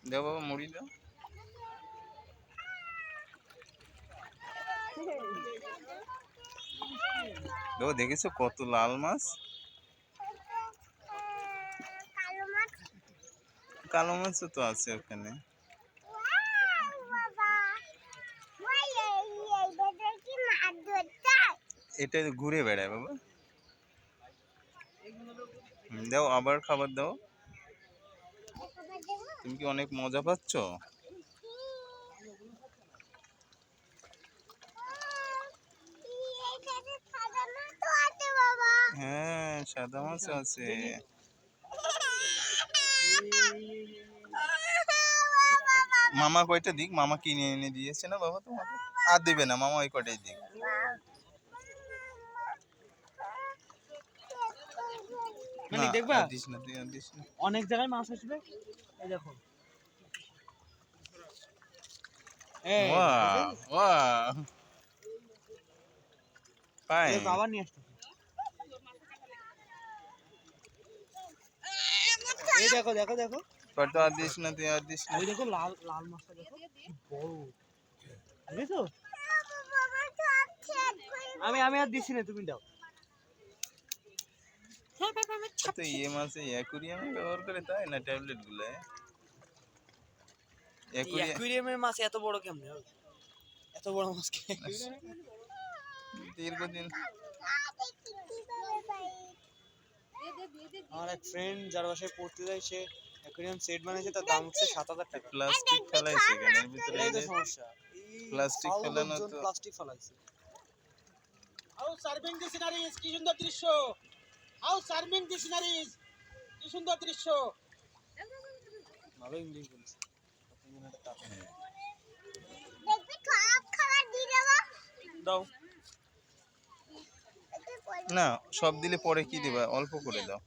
দাও বাবা মুড়ি দাও। দেখো দেখেছো কত লাল মাছ, কালো মাছও তো আছে ওখানে। এটা ঘুরে বেড়ায় বাবা। দাও আবার খাবার দাও। তুমি কি অনেক মজা পাচ্ছ? হ্যাঁ সাদা মাছ আছে। মামা কয়টা দিক, মামা কিনে এনে দিয়েছে না বাবা তোমাকে? আর দিবে না মামা, ওই কটাই দিক। দেখবা দিস না তুই, আর দিস না। অনেক জায়গায় মাছ আসবে, এই দেখো। বাহ বাহ, পাই আবার নিয়ে আসতে। এই দেখো দেখো দেখো, কত আর দিস না তুই, আর দিস না। ওই দেখো লাল লাল মাছটা দেখো বড়, দেখেছো? আমি আর দিছি না, তুমি দাও। তো ইয়ে মাছে অ্যাকুরিয়ামে ব্যবহার করে তাই না ট্যাবলেট গুলো? অ্যাকুয়ারিয়ামের মাছ এত বড় কেমনে হবে? এত বড় মাছ কে দীর্ঘদিন। আমার এক ফ্রেন্ড যার বাসায় পড়তে যায়, সে অ্যাকুয়ারিয়াম সেট বানিয়েছে, তার দাম হচ্ছে 7,000 টাকা। প্লাস্টিক ফেলাইছে কেন এর ভিতরে? এই তো সমস্যা, প্লাস্টিক ফেলানো তো। প্লাস্টিক ফেলাইছে। হাউ সার্ভিং দি সিনারিজ, কি সুন্দর দৃশ্য। হাউ সার্ভিং দি সিনারিজ, কি সুন্দর দৃশ্য। ভালো ইংলিশ বলছে। দাও না সব দিলে পরে কি দিবা, অল্প করে দাও।